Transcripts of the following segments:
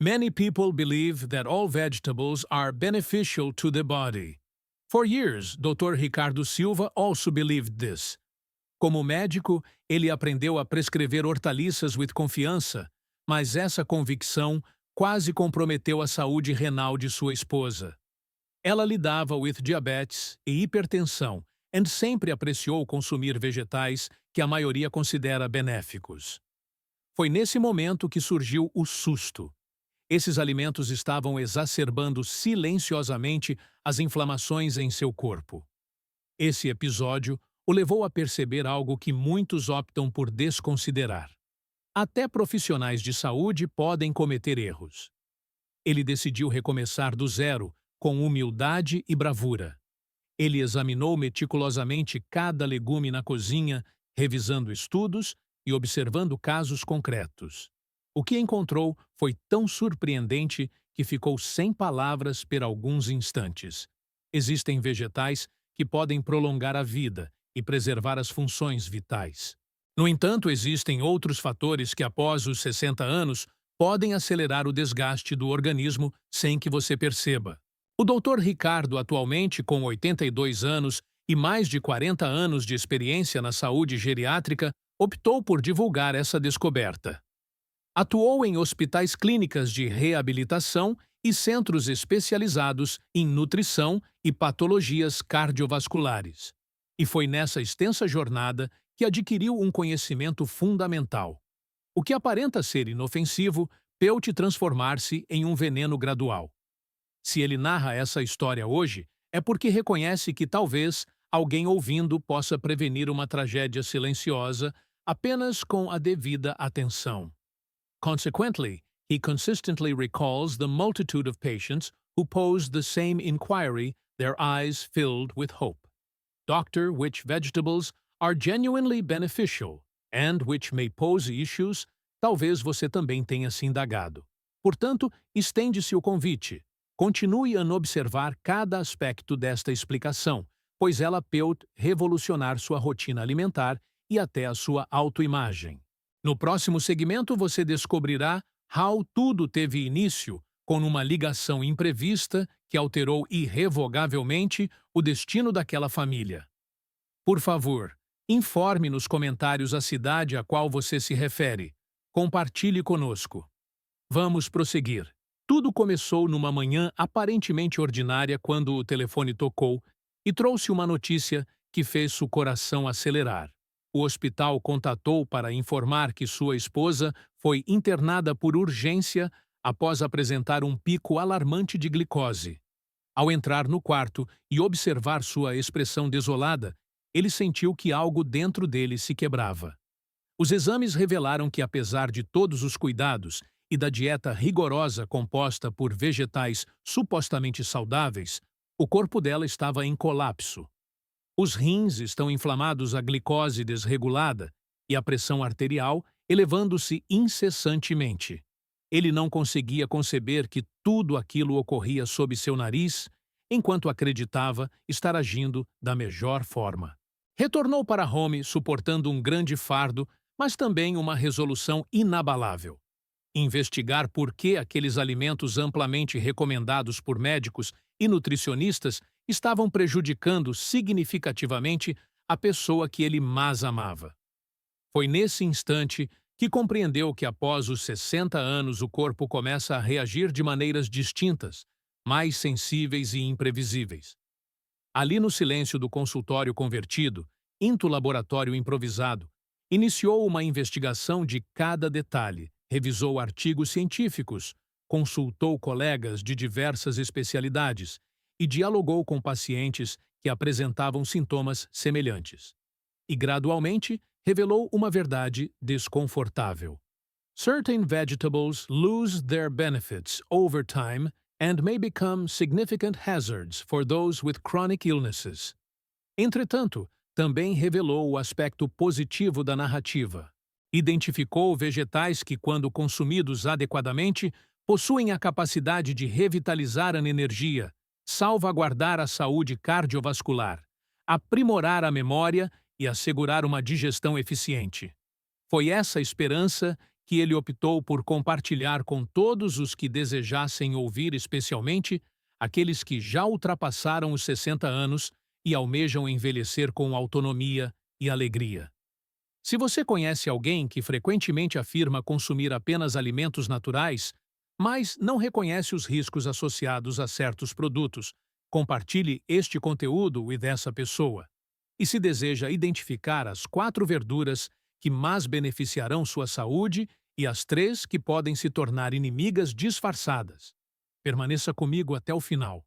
Many people believe that all vegetables are beneficial to the body. For years, Dr. Ricardo Silva also believed this. Como médico, ele aprendeu a prescrever hortaliças with confiança, mas essa convicção quase comprometeu a saúde renal de sua esposa. Ela lidava with diabetes e hipertensão e sempre apreciou consumir vegetais que a maioria considera benéficos. Foi nesse momento que surgiu o susto. Esses alimentos estavam exacerbando silenciosamente as inflamações em seu corpo. Esse episódio o levou a perceber algo que muitos optam por desconsiderar. Até profissionais de saúde podem cometer erros. Ele decidiu recomeçar do zero, com humildade e bravura. Ele examinou meticulosamente cada legume na cozinha, revisando estudos e observando casos concretos. O que encontrou foi tão surpreendente que ficou sem palavras por alguns instantes. Existem vegetais que podem prolongar a vida e preservar as funções vitais. No entanto, existem outros fatores que, após os 60 anos, podem acelerar o desgaste do organismo sem que você perceba. O Dr. Ricardo, atualmente com 82 anos e mais de 40 anos de experiência na saúde geriátrica, optou por divulgar essa descoberta. Atuou em hospitais clínicas de reabilitação e centros especializados em nutrição e patologias cardiovasculares. E foi nessa extensa jornada que adquiriu um conhecimento fundamental. O que aparenta ser inofensivo pode transformar-se em um veneno gradual. Se ele narra essa história hoje, é porque reconhece que talvez alguém ouvindo possa prevenir uma tragédia silenciosa apenas com a devida atenção. Consequently, he consistently recalls the multitude of patients who posed the same inquiry, their eyes filled with hope. Doctor, which vegetables are genuinely beneficial and which may pose issues? Talvez você também tenha se indagado. Portanto, estende-se o convite. Continue a observar cada aspecto desta explicação, pois ela pode revolucionar sua rotina alimentar e até a sua autoimagem. No próximo segmento, você descobrirá how tudo teve início com uma ligação imprevista que alterou irrevogavelmente o destino daquela família. Por favor, informe nos comentários a cidade a qual você se refere. Compartilhe conosco. Vamos prosseguir. Tudo começou numa manhã aparentemente ordinária quando o telefone tocou e trouxe uma notícia que fez seu coração acelerar. O hospital contatou para informar que sua esposa foi internada por urgência após apresentar um pico alarmante de glicose. Ao entrar no quarto e observar sua expressão desolada, ele sentiu que algo dentro dele se quebrava. Os exames revelaram que, apesar de todos os cuidados e da dieta rigorosa composta por vegetais supostamente saudáveis, o corpo dela estava em colapso. Os rins estão inflamados, a glicose desregulada e a pressão arterial elevando-se incessantemente. Ele não conseguia conceber que tudo aquilo ocorria sob seu nariz, enquanto acreditava estar agindo da melhor forma. Retornou para home suportando um grande fardo, mas também uma resolução inabalável. Investigar por que aqueles alimentos amplamente recomendados por médicos e nutricionistas estavam prejudicando significativamente a pessoa que ele mais amava. Foi nesse instante que compreendeu que após os 60 anos o corpo começa a reagir de maneiras distintas, mais sensíveis e imprevisíveis. Ali no silêncio do consultório convertido, into laboratório improvisado, iniciou uma investigação de cada detalhe, revisou artigos científicos, consultou colegas de diversas especialidades e dialogou com pacientes que apresentavam sintomas semelhantes. E, gradualmente, revelou uma verdade desconfortável. Certain vegetables lose their benefits over time and may become significant hazards for those with chronic illnesses. Entretanto, também revelou o aspecto positivo da narrativa. Identificou vegetais que, quando consumidos adequadamente, possuem a capacidade de revitalizar a energia, salvaguardar a saúde cardiovascular, aprimorar a memória e assegurar uma digestão eficiente. Foi essa esperança que ele optou por compartilhar com todos os que desejassem ouvir, especialmente aqueles que já ultrapassaram os 60 anos e almejam envelhecer com autonomia e alegria. Se você conhece alguém que frequentemente afirma consumir apenas alimentos naturais, mas não reconhece os riscos associados a certos produtos, compartilhe este conteúdo e dessa pessoa. E se deseja identificar as 4 verduras que mais beneficiarão sua saúde e as 3 que podem se tornar inimigas disfarçadas. Permaneça comigo até o final.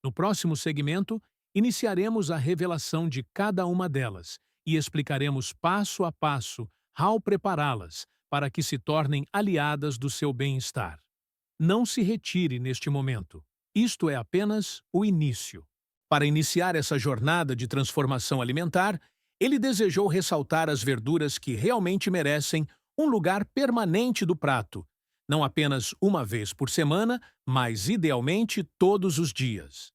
No próximo segmento, iniciaremos a revelação de cada uma delas e explicaremos passo a passo how prepará-las para que se tornem aliadas do seu bem-estar. Não se retire neste momento. Isto é apenas o início. Para iniciar essa jornada de transformação alimentar, ele desejou ressaltar as verduras que realmente merecem um lugar permanente do prato, não apenas uma vez por semana, mas idealmente todos os dias.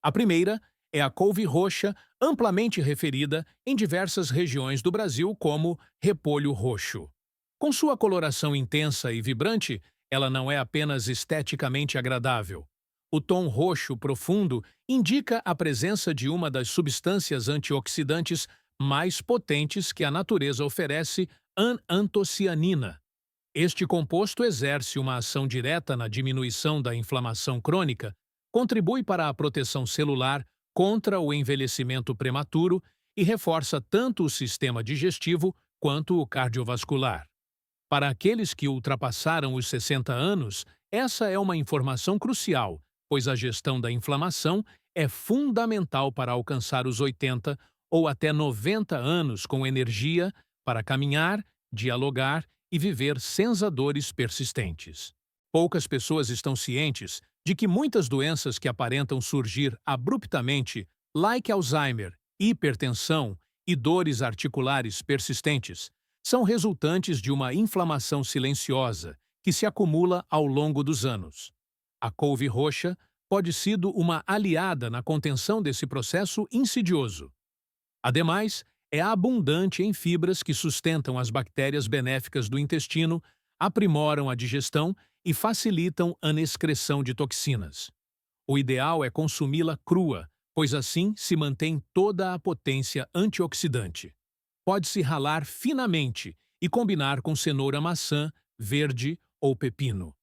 A primeira é a couve roxa, amplamente referida em diversas regiões do Brasil como repolho roxo. Com sua coloração intensa e vibrante, ela não é apenas esteticamente agradável. O tom roxo profundo indica a presença de uma das substâncias antioxidantes mais potentes que a natureza oferece, antocianina. Este composto exerce uma ação direta na diminuição da inflamação crônica, contribui para a proteção celular contra o envelhecimento prematuro e reforça tanto o sistema digestivo quanto o cardiovascular. Para aqueles que ultrapassaram os 60 anos, essa é uma informação crucial, pois a gestão da inflamação é fundamental para alcançar os 80 ou até 90 anos com energia para caminhar, dialogar e viver sem dores persistentes. Poucas pessoas estão cientes de que muitas doenças que aparentam surgir abruptamente, like Alzheimer, hipertensão e dores articulares persistentes, são resultantes de uma inflamação silenciosa que se acumula ao longo dos anos. A couve roxa pode ser uma aliada na contenção desse processo insidioso. Ademais, é abundante em fibras que sustentam as bactérias benéficas do intestino, aprimoram a digestão e facilitam a excreção de toxinas. O ideal é consumi-la crua, pois assim se mantém toda a potência antioxidante. Pode-se ralar finamente e combinar com cenoura-maçã, verde ou pepino.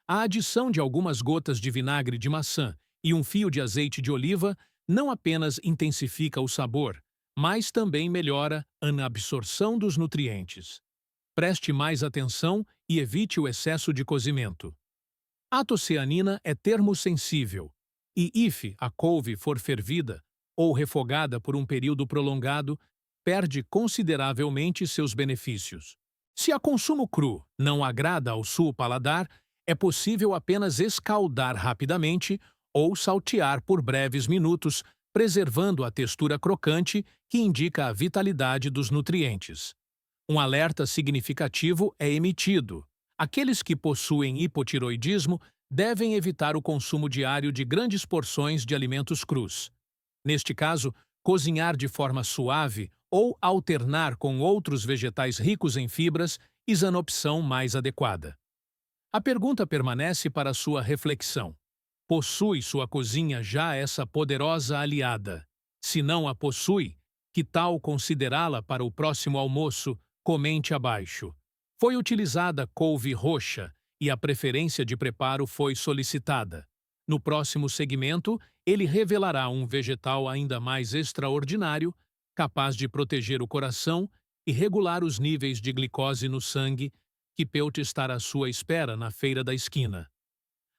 A adição de algumas gotas de vinagre de maçã e um fio de azeite de oliva não apenas intensifica o sabor, mas também melhora a absorção dos nutrientes. Preste mais atenção e evite o excesso de cozimento. A antocianina é termosensível e, a couve for fervida ou refogada por um período prolongado, perde consideravelmente seus benefícios. Se a consumo cru não agrada ao seu paladar, é possível apenas escaldar rapidamente ou saltear por breves minutos, preservando a textura crocante que indica a vitalidade dos nutrientes. Um alerta significativo é emitido. Aqueles que possuem hipotiroidismo devem evitar o consumo diário de grandes porções de alimentos crus. Neste caso, cozinhar de forma suave ou alternar com outros vegetais ricos em fibras é a opção mais adequada. A pergunta permanece para sua reflexão. Possui sua cozinha já essa poderosa aliada? Se não a possui, que tal considerá-la para o próximo almoço? Comente abaixo. Foi utilizada couve roxa e a preferência de preparo foi solicitada. No próximo segmento, ele revelará um vegetal ainda mais extraordinário, capaz de proteger o coração e regular os níveis de glicose no sangue, que pode estar à sua espera na feira da esquina.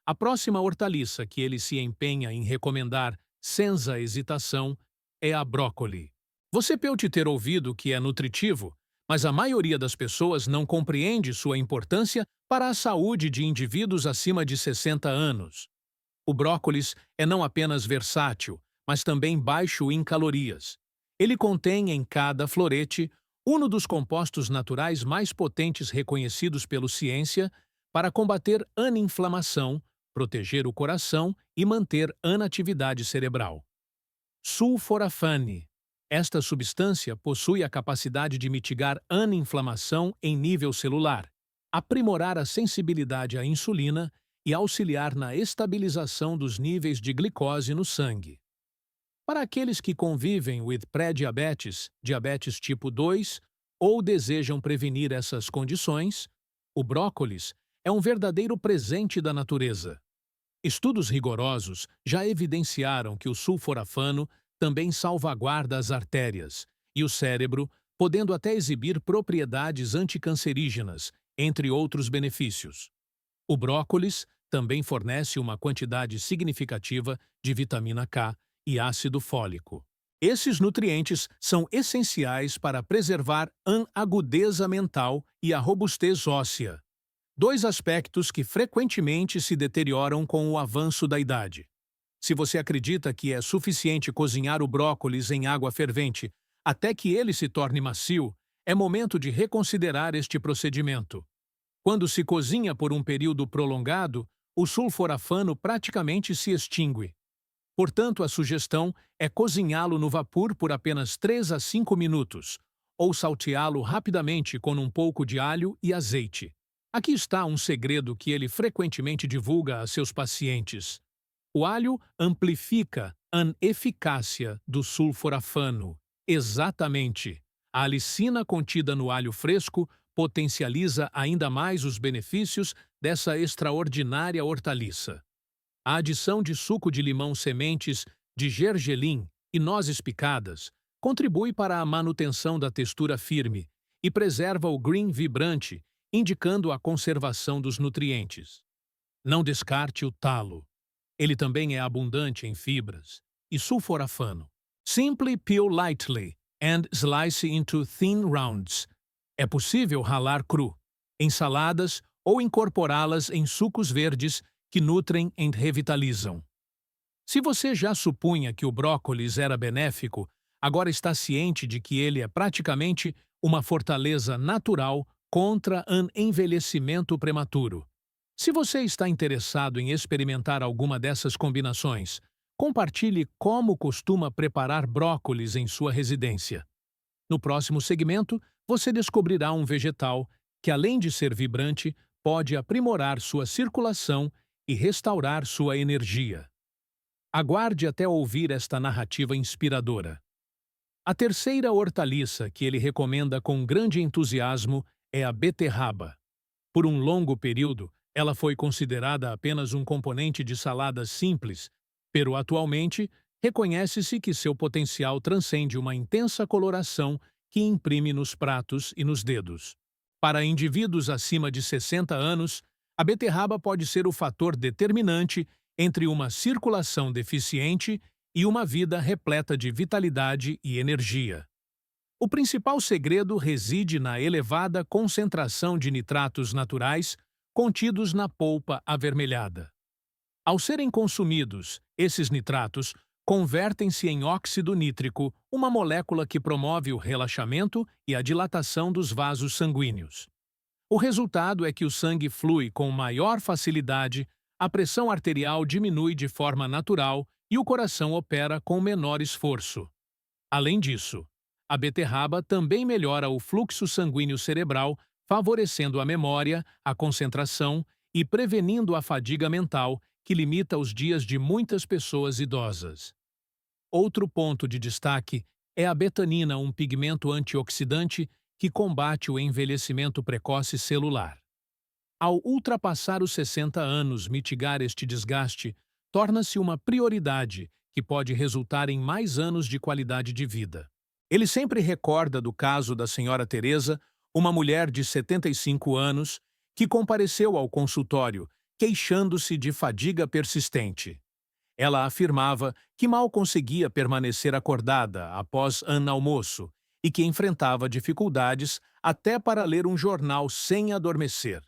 A próxima hortaliça que ele se empenha em recomendar, sem hesitação, é a brócoli. Você pode ter ouvido que é nutritivo, mas a maioria das pessoas não compreende sua importância para a saúde de indivíduos acima de 60 anos. O brócolis é não apenas versátil, mas também baixo em calorias. Ele contém em cada florete um dos compostos naturais mais potentes reconhecidos pela ciência para combater a inflamação, proteger o coração e manter a atividade cerebral. Sulforafane. Esta substância possui a capacidade de mitigar a inflamação em nível celular. aprimorar a sensibilidade à insulina e auxiliar na estabilização dos níveis de glicose no sangue. Para aqueles que convivem with pré-diabetes, diabetes tipo 2 ou desejam prevenir essas condições, o brócolis é um verdadeiro presente da natureza. Estudos rigorosos já evidenciaram que o sulforafano também salvaguarda as artérias e o cérebro, podendo até exibir propriedades anticancerígenas, entre outros benefícios. O brócolis também fornece uma quantidade significativa de vitamina K e ácido fólico. Esses nutrientes são essenciais para preservar a agudeza mental e a robustez óssea, dois aspectos que frequentemente se deterioram com o avanço da idade. Se você acredita que é suficiente cozinhar o brócolis em água fervente até que ele se torne macio, é momento de reconsiderar este procedimento. Quando se cozinha por um período prolongado, o sulforafano praticamente se extingue. Portanto, a sugestão é cozinhá-lo no vapor por apenas 3 a 5 minutos, ou salteá-lo rapidamente com um pouco de alho e azeite. Aqui está um segredo que ele frequentemente divulga a seus pacientes. O alho amplifica a eficácia do sulforafano. Exatamente. A alicina contida no alho fresco potencializa ainda mais os benefícios dessa extraordinária hortaliça. A adição de suco de limão, sementes de gergelim e nozes picadas contribui para a manutenção da textura firme e preserva o green vibrante, indicando a conservação dos nutrientes. Não descarte o talo. Ele também é abundante em fibras e sulforafano. Simply peel lightly and slice into thin rounds. É possível ralar cru, em saladas ou incorporá-las em sucos verdes que nutrem e revitalizam. Se você já supunha que o brócolis era benéfico, agora está ciente de que ele é praticamente uma fortaleza natural contra o envelhecimento prematuro. Se você está interessado em experimentar alguma dessas combinações, compartilhe como costuma preparar brócolis em sua residência. No próximo segmento, você descobrirá um vegetal que, além de ser vibrante, pode aprimorar sua circulação e restaurar sua energia. Aguarde até ouvir esta narrativa inspiradora. A terceira hortaliça que ele recomenda com grande entusiasmo é a beterraba. Por um longo período, ela foi considerada apenas um componente de saladas simples, pero atualmente reconhece-se que seu potencial transcende uma intensa coloração que imprime nos pratos e nos dedos. Para indivíduos acima de 60 anos, a beterraba pode ser o fator determinante entre uma circulação deficiente e uma vida repleta de vitalidade e energia. O principal segredo reside na elevada concentração de nitratos naturais contidos na polpa avermelhada. Ao serem consumidos, esses nitratos convertem-se em óxido nítrico, uma molécula que promove o relaxamento e a dilatação dos vasos sanguíneos. O resultado é que o sangue flui com maior facilidade, a pressão arterial diminui de forma natural e o coração opera com menor esforço. Além disso, a beterraba também melhora o fluxo sanguíneo cerebral, favorecendo a memória, a concentração e prevenindo a fadiga mental, que limita os dias de muitas pessoas idosas. Outro ponto de destaque é a betanina, um pigmento antioxidante que combate o envelhecimento precoce celular. Ao ultrapassar os 60 anos, mitigar este desgaste torna-se uma prioridade que pode resultar em mais anos de qualidade de vida. Ele sempre recorda do caso da senhora Teresa, uma mulher de 75 anos, que compareceu ao consultório, queixando-se de fadiga persistente. Ela afirmava que mal conseguia permanecer acordada após almoço e que enfrentava dificuldades até para ler um jornal sem adormecer.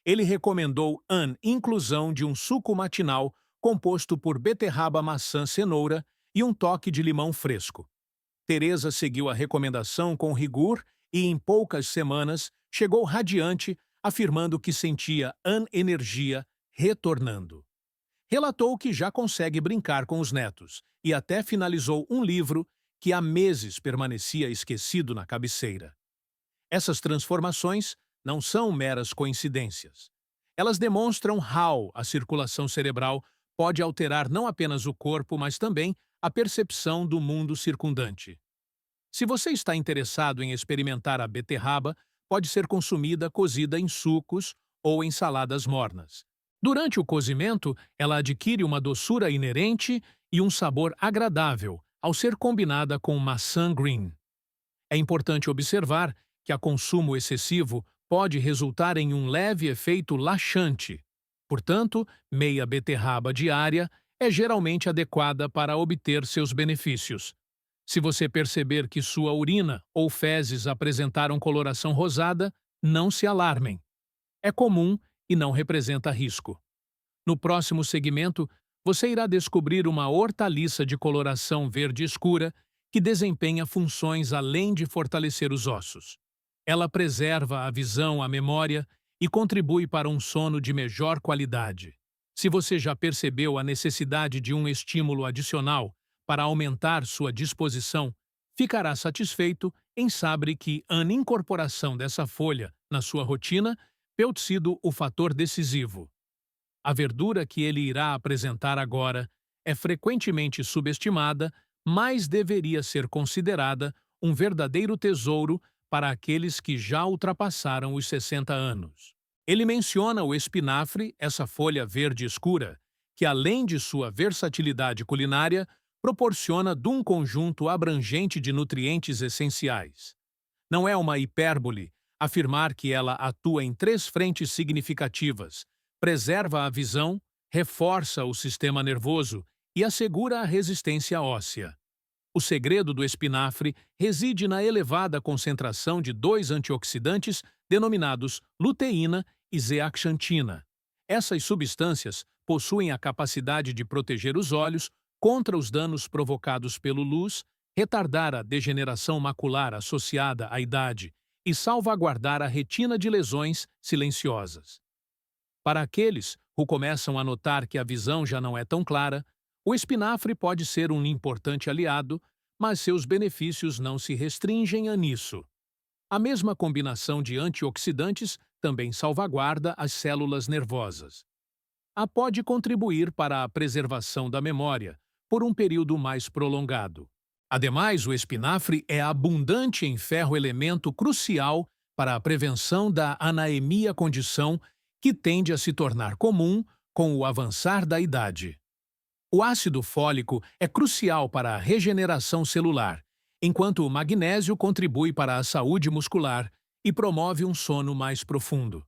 Ele recomendou a inclusão de um suco matinal composto por beterraba, maçã, cenoura e um toque de limão fresco. Teresa seguiu a recomendação com rigor e, em poucas semanas, chegou radiante, afirmando que sentia a energia retornando. Relatou que já consegue brincar com os netos e até finalizou um livro que há meses permanecia esquecido na cabeceira. Essas transformações não são meras coincidências. Elas demonstram how a circulação cerebral pode alterar não apenas o corpo, mas também a percepção do mundo circundante. Se você está interessado em experimentar a beterraba, pode ser consumida cozida em sucos ou em saladas mornas. Durante o cozimento, ela adquire uma doçura inerente e um sabor agradável ao ser combinada com maçã green. É importante observar que a consumo excessivo pode resultar em um leve efeito laxante. Portanto, meia beterraba diária é geralmente adequada para obter seus benefícios. Se você perceber que sua urina ou fezes apresentaram coloração rosada, não se alarmem. É comum e não representa risco. No próximo segmento, você irá descobrir uma hortaliça de coloração verde escura que desempenha funções além de fortalecer os ossos. Ela preserva a visão, a memória e contribui para um sono de melhor qualidade. Se você já percebeu a necessidade de um estímulo adicional para aumentar sua disposição, ficará satisfeito em saber que a incorporação dessa folha na sua rotina pode sido o fator decisivo. A verdura que ele irá apresentar agora é frequentemente subestimada, mas deveria ser considerada um verdadeiro tesouro para aqueles que já ultrapassaram os 60 anos. Ele menciona o espinafre, essa folha verde escura, que além de sua versatilidade culinária, proporciona de um conjunto abrangente de nutrientes essenciais. Não é uma hipérbole afirmar que ela atua em 3 frentes significativas: preserva a visão, reforça o sistema nervoso e assegura a resistência óssea. O segredo do espinafre reside na elevada concentração de 2 antioxidantes denominados luteína e zeaxantina. Essas substâncias possuem a capacidade de proteger os olhos contra os danos provocados pela luz, retardar a degeneração macular associada à idade e salvaguardar a retina de lesões silenciosas. Para aqueles que começam a notar que a visão já não é tão clara, o espinafre pode ser um importante aliado, mas seus benefícios não se restringem a nisso. A mesma combinação de antioxidantes também salvaguarda as células nervosas. Pode contribuir para a preservação da memória por um período mais prolongado. Ademais, o espinafre é abundante em ferro, elemento crucial para a prevenção da anemia, condição que tende a se tornar comum com o avançar da idade. O ácido fólico é crucial para a regeneração celular, enquanto o magnésio contribui para a saúde muscular e promove um sono mais profundo.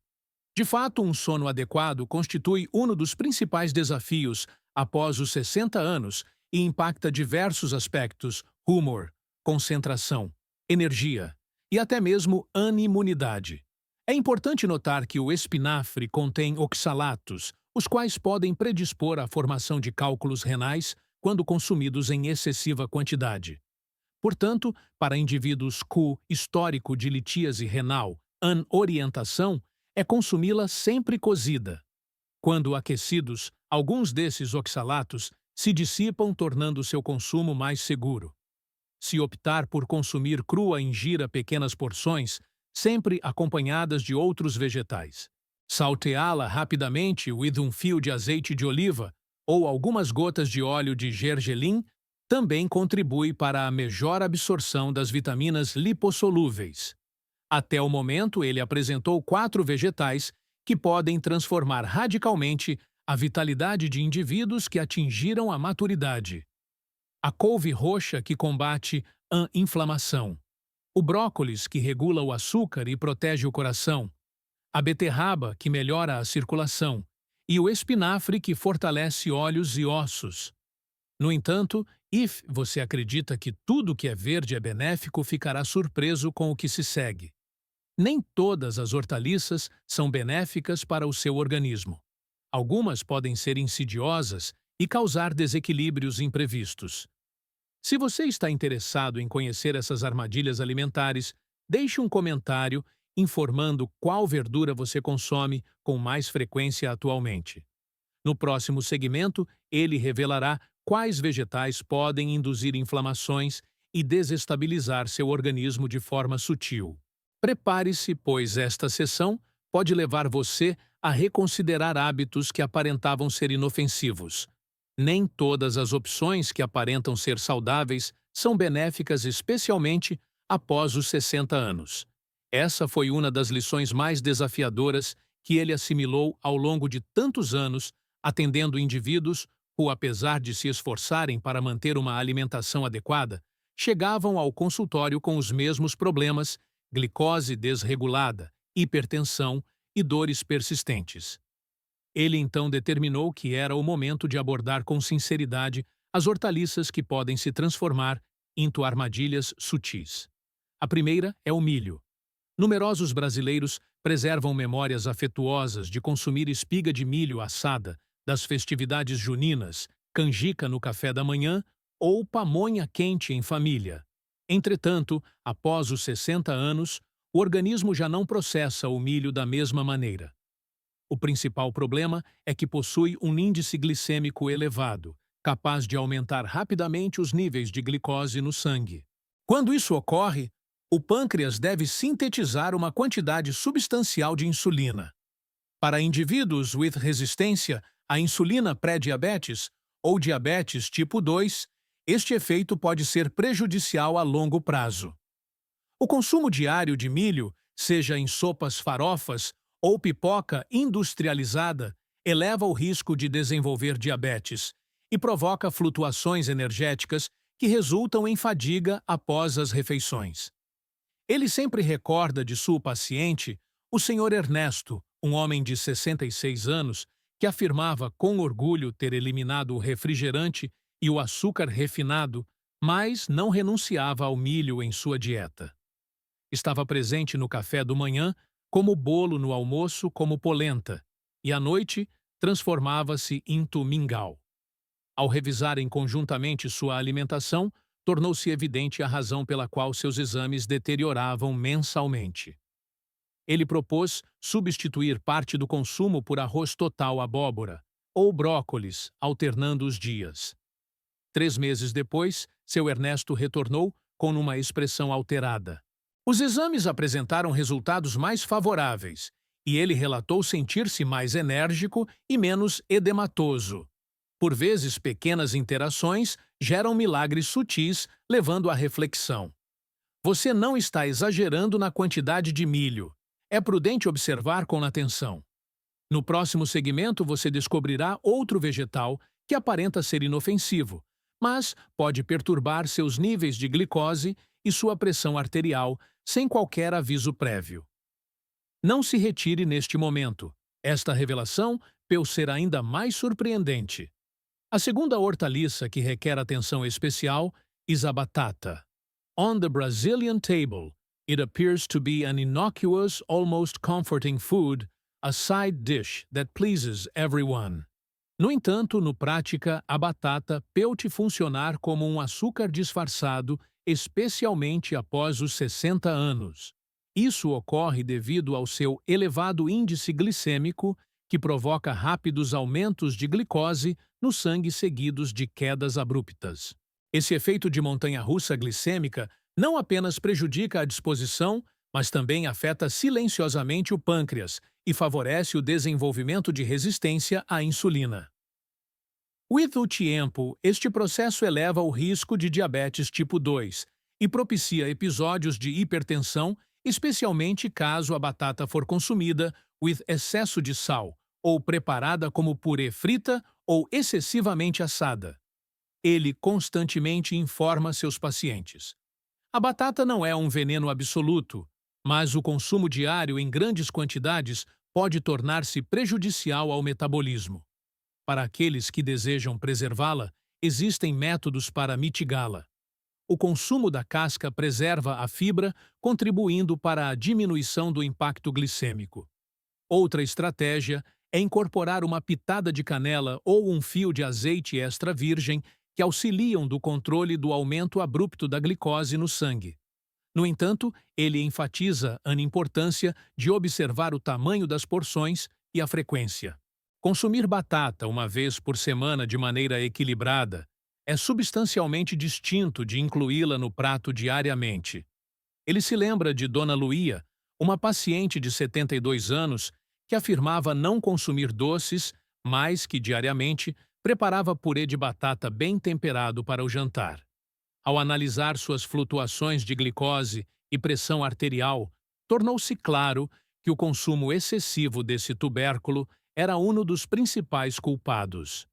De fato, um sono adequado constitui um dos principais desafios após os 60 anos e impacta diversos aspectos: humor, concentração, energia e até mesmo imunidade. É importante notar que o espinafre contém oxalatos, os quais podem predispor à formação de cálculos renais quando consumidos em excessiva quantidade. Portanto, para indivíduos com histórico de litíase renal, a orientação é consumi-la sempre cozida. Quando aquecidos, alguns desses oxalatos se dissipam, tornando seu consumo mais seguro. Se optar por consumir crua, ingira pequenas porções, sempre acompanhadas de outros vegetais. Salteá-la rapidamente with um fio de azeite de oliva ou algumas gotas de óleo de gergelim também contribui para a melhor absorção das vitaminas lipossolúveis. Até o momento, ele apresentou 4 vegetais que podem transformar radicalmente a vitalidade de indivíduos que atingiram a maturidade. A couve roxa, que combate a inflamação. O brócolis, que regula o açúcar e protege o coração. A beterraba, que melhora a circulação. E o espinafre, que fortalece olhos e ossos. No entanto, se você acredita que tudo que é verde é benéfico, ficará surpreso com o que se segue. Nem todas as hortaliças são benéficas para o seu organismo. Algumas podem ser insidiosas e causar desequilíbrios imprevistos. Se você está interessado em conhecer essas armadilhas alimentares, deixe um comentário informando qual verdura você consome com mais frequência atualmente. No próximo segmento, ele revelará quais vegetais podem induzir inflamações e desestabilizar seu organismo de forma sutil. Prepare-se, pois esta sessão pode levar você a reconsiderar hábitos que aparentavam ser inofensivos. Nem todas as opções que aparentam ser saudáveis são benéficas, especialmente após os 60 anos. Essa foi uma das lições mais desafiadoras que ele assimilou ao longo de tantos anos, atendendo indivíduos que, apesar de se esforçarem para manter uma alimentação adequada, chegavam ao consultório com os mesmos problemas: glicose desregulada, hipertensão e dores persistentes. Ele então determinou que era o momento de abordar com sinceridade as hortaliças que podem se transformar into armadilhas sutis. A primeira é o milho. Numerosos brasileiros preservam memórias afetuosas de consumir espiga de milho assada das festividades juninas, canjica no café da manhã ou pamonha quente em família. Entretanto, após os 60 anos, o organismo já não processa o milho da mesma maneira. O principal problema é que possui um índice glicêmico elevado, capaz de aumentar rapidamente os níveis de glicose no sangue. Quando isso ocorre, o pâncreas deve sintetizar uma quantidade substancial de insulina. Para indivíduos with resistência à insulina pré-diabetes ou diabetes tipo 2, este efeito pode ser prejudicial a longo prazo. O consumo diário de milho, seja em sopas farofas ou pipoca industrializada, eleva o risco de desenvolver diabetes e provoca flutuações energéticas que resultam em fadiga após as refeições. Ele sempre recorda de sua paciente, o Sr. Ernesto, um homem de 66 anos, que afirmava com orgulho ter eliminado o refrigerante e o açúcar refinado, mas não renunciava ao milho em sua dieta. Estava presente no café do manhã, como bolo no almoço, como polenta, e à noite transformava-se into mingau. Ao revisarem conjuntamente sua alimentação, tornou-se evidente a razão pela qual seus exames deterioravam mensalmente. Ele propôs substituir parte do consumo por arroz total abóbora ou brócolis, alternando os dias. 3 meses depois, seu Ernesto retornou com uma expressão alterada. Os exames apresentaram resultados mais favoráveis, e ele relatou sentir-se mais enérgico e menos edematoso. Por vezes, pequenas interações geram milagres sutis, levando à reflexão. Você não está exagerando na quantidade de milho. É prudente observar com atenção. No próximo segmento, você descobrirá outro vegetal que aparenta ser inofensivo, mas pode perturbar seus níveis de glicose e sua pressão arterial sem qualquer aviso prévio. Não se retire neste momento. Esta revelação pode ser ainda mais surpreendente. A segunda hortaliça que requer atenção especial é a batata. On the Brazilian table, it appears to be an innocuous, almost comforting food, a side dish that pleases everyone. No entanto, no prática, a batata pode funcionar como um açúcar disfarçado, especialmente após os 60 anos. Isso ocorre devido ao seu elevado índice glicêmico, que provoca rápidos aumentos de glicose no sangue seguidos de quedas abruptas. Esse efeito de montanha-russa glicêmica não apenas prejudica a disposição, mas também afeta silenciosamente o pâncreas e favorece o desenvolvimento de resistência à insulina. Com o tempo, este processo eleva o risco de diabetes tipo 2 e propicia episódios de hipertensão, especialmente caso a batata for consumida com excesso de sal ou preparada como purê frita ou excessivamente assada. Ele constantemente informa seus pacientes. A batata não é um veneno absoluto, mas o consumo diário em grandes quantidades pode tornar-se prejudicial ao metabolismo. Para aqueles que desejam preservá-la, existem métodos para mitigá-la. O consumo da casca preserva a fibra, contribuindo para a diminuição do impacto glicêmico. Outra estratégia é incorporar uma pitada de canela ou um fio de azeite extra virgem que auxiliam do controle do aumento abrupto da glicose no sangue. No entanto, ele enfatiza a importância de observar o tamanho das porções e a frequência. Consumir batata uma vez por semana de maneira equilibrada é substancialmente distinto de incluí-la no prato diariamente. Ele se lembra de Dona Luía, Uma paciente de 72 anos que afirmava não consumir doces, mas que diariamente preparava purê de batata bem temperado para o jantar. Ao analisar suas flutuações de glicose e pressão arterial, tornou-se claro que o consumo excessivo desse tubérculo era um dos principais culpados.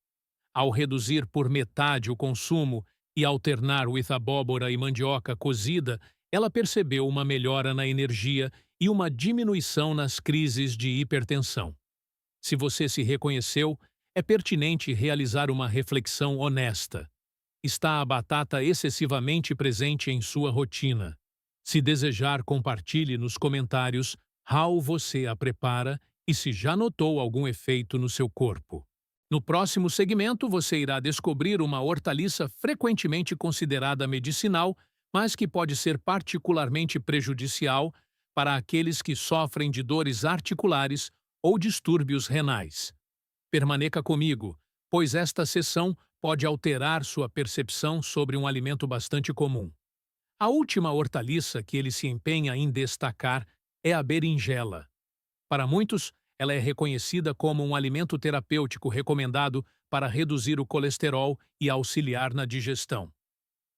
Ao reduzir por metade o consumo e alternar with abóbora e mandioca cozida, ela percebeu uma melhora na energia e uma diminuição nas crises de hipertensão. Se você se reconheceu, é pertinente realizar uma reflexão honesta. Está a batata excessivamente presente em sua rotina? Se desejar, compartilhe nos comentários how você a prepara e se já notou algum efeito no seu corpo. No próximo segmento, você irá descobrir uma hortaliça frequentemente considerada medicinal, mas que pode ser particularmente prejudicial para aqueles que sofrem de dores articulares ou distúrbios renais. Permaneça comigo, pois esta sessão pode alterar sua percepção sobre um alimento bastante comum. A última hortaliça que ele se empenha em destacar é a berinjela. Para muitos, ela é reconhecida como um alimento terapêutico recomendado para reduzir o colesterol e auxiliar na digestão.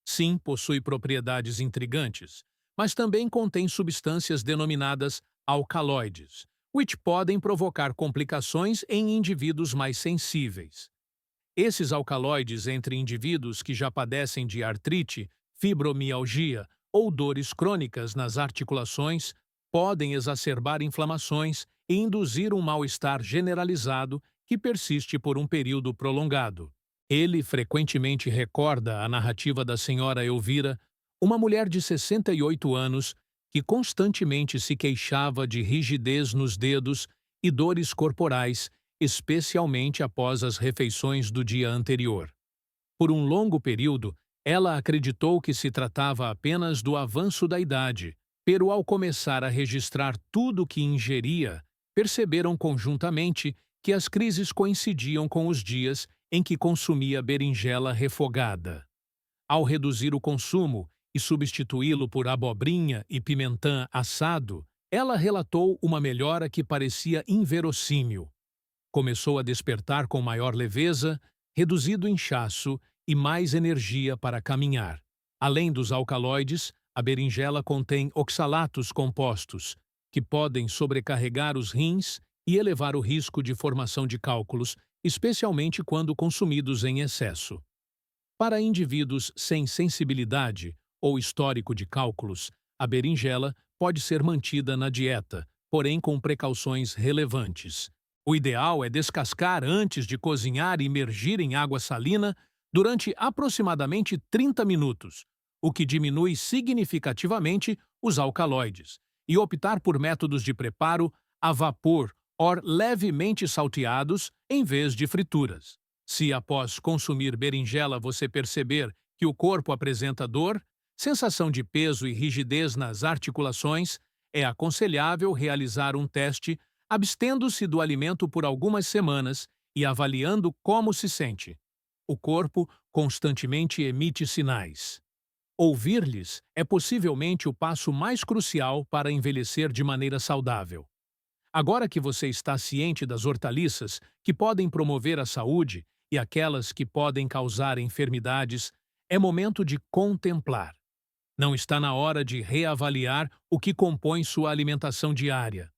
Sim, possui propriedades intrigantes, mas também contém substâncias denominadas alcaloides, which podem provocar complicações em indivíduos mais sensíveis. Esses alcaloides entre indivíduos que já padecem de artrite, fibromialgia ou dores crônicas nas articulações podem exacerbar inflamações e induzir um mal-estar generalizado que persiste por um período prolongado. Ele frequentemente recorda a narrativa da senhora Elvira, uma mulher de 68 anos que constantemente se queixava de rigidez nos dedos e dores corporais, especialmente após as refeições do dia anterior. Por um longo período, ela acreditou que se tratava apenas do avanço da idade, pero ao começar a registrar tudo o que ingeria, perceberam conjuntamente que as crises coincidiam com os dias em que consumia berinjela refogada. Ao reduzir o consumo e substituí-lo por abobrinha e pimentã assado, ela relatou uma melhora que parecia inverossímil. Começou a despertar com maior leveza, reduzido inchaço e mais energia para caminhar. Além dos alcaloides, a berinjela contém oxalatos compostos, que podem sobrecarregar os rins e elevar o risco de formação de cálculos, especialmente quando consumidos em excesso. Para indivíduos sem sensibilidade ou histórico de cálculos, a berinjela pode ser mantida na dieta, porém com precauções relevantes. O ideal é descascar antes de cozinhar e imergir em água salina durante aproximadamente 30 minutos, o que diminui significativamente os alcaloides, e optar por métodos de preparo a vapor ou levemente salteados em vez de frituras. Se após consumir berinjela você perceber que o corpo apresenta dor, sensação de peso e rigidez nas articulações, é aconselhável realizar um teste abstendo-se do alimento por algumas semanas e avaliando como se sente. O corpo constantemente emite sinais. Ouvir-lhes é possivelmente o passo mais crucial para envelhecer de maneira saudável. Agora que você está ciente das hortaliças que podem promover a saúde e aquelas que podem causar enfermidades, é momento de contemplar. Não está na hora de reavaliar o que compõe sua alimentação diária.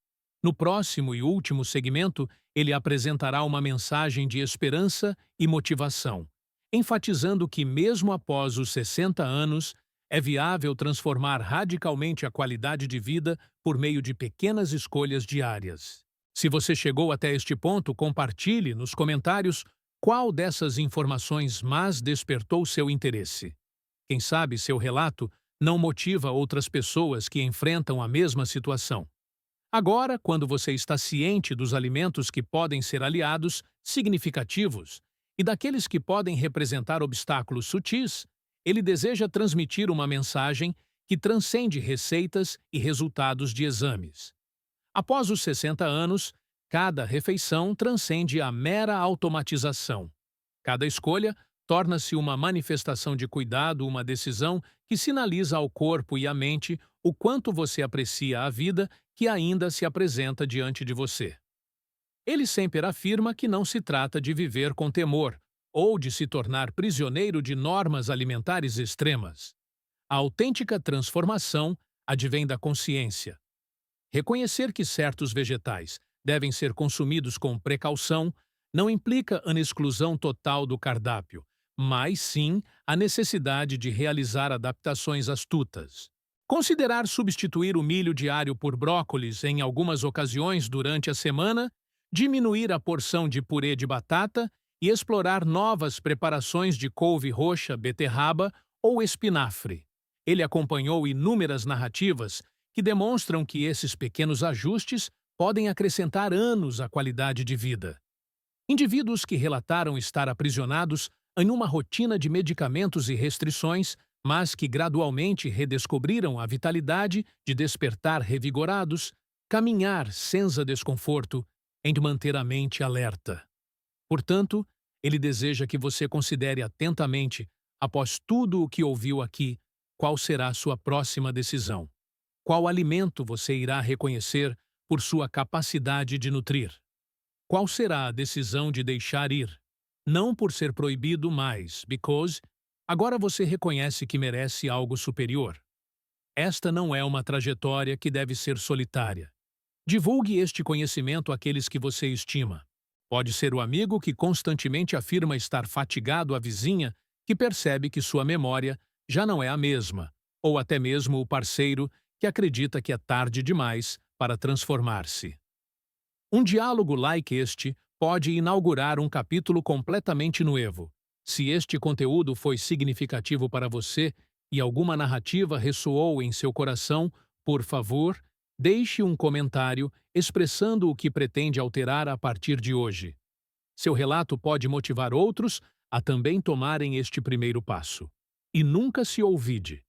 No próximo e último segmento, ele apresentará uma mensagem de esperança e motivação, enfatizando que, mesmo após os 60 anos, é viável transformar radicalmente a qualidade de vida por meio de pequenas escolhas diárias. Se você chegou até este ponto, compartilhe nos comentários qual dessas informações mais despertou seu interesse. Quem sabe seu relato não motiva outras pessoas que enfrentam a mesma situação. Agora, quando você está ciente dos alimentos que podem ser aliados significativos e daqueles que podem representar obstáculos sutis, ele deseja transmitir uma mensagem que transcende receitas e resultados de exames. Após os 60 anos, cada refeição transcende a mera automatização. Cada escolha torna-se uma manifestação de cuidado, uma decisão que sinaliza ao corpo e à mente o quanto você aprecia a vida que ainda se apresenta diante de você. Ele sempre afirma que não se trata de viver com temor ou de se tornar prisioneiro de normas alimentares extremas. A autêntica transformação advém da consciência. Reconhecer que certos vegetais devem ser consumidos com precaução não implica a exclusão total do cardápio, mas sim a necessidade de realizar adaptações astutas. Considerar substituir o milho diário por brócolis em algumas ocasiões durante a semana, diminuir a porção de purê de batata e explorar novas preparações de couve roxa, beterraba ou espinafre. Ele acompanhou inúmeras narrativas que demonstram que esses pequenos ajustes podem acrescentar anos à qualidade de vida. Indivíduos que relataram estar aprisionados em uma rotina de medicamentos e restrições, mas que gradualmente redescobriram a vitalidade de despertar revigorados, caminhar sem desconforto, em manter a mente alerta. Portanto, ele deseja que você considere atentamente, após tudo o que ouviu aqui, qual será a sua próxima decisão. Qual alimento você irá reconhecer por sua capacidade de nutrir? Qual será a decisão de deixar ir? Não por ser proibido, mas because agora você reconhece que merece algo superior. Esta não é uma trajetória que deve ser solitária. Divulgue este conhecimento àqueles que você estima. Pode ser o amigo que constantemente afirma estar fatigado, a vizinha que percebe que sua memória já não é a mesma, ou até mesmo o parceiro que acredita que é tarde demais para transformar-se. Um diálogo like este pode inaugurar um capítulo completamente novo. Se este conteúdo foi significativo para você e alguma narrativa ressoou em seu coração, por favor, deixe um comentário expressando o que pretende alterar a partir de hoje. Seu relato pode motivar outros a também tomarem este primeiro passo. E nunca se olvide.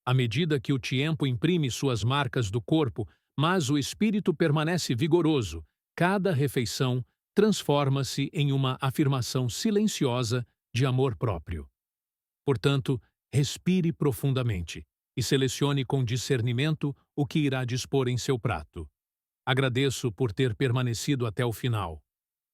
À medida que o tempo imprime suas marcas do corpo, mas o espírito permanece vigoroso, cada refeição transforma-se em uma afirmação silenciosa de amor próprio. Portanto, respire profundamente e selecione com discernimento o que irá dispor em seu prato. Agradeço por ter permanecido até o final.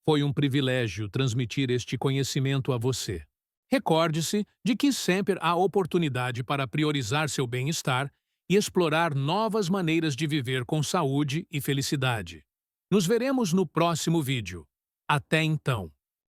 Foi um privilégio transmitir este conhecimento a você. Recorde-se de que sempre há oportunidade para priorizar seu bem-estar e explorar novas maneiras de viver com saúde e felicidade. Nos veremos no próximo vídeo. Até então!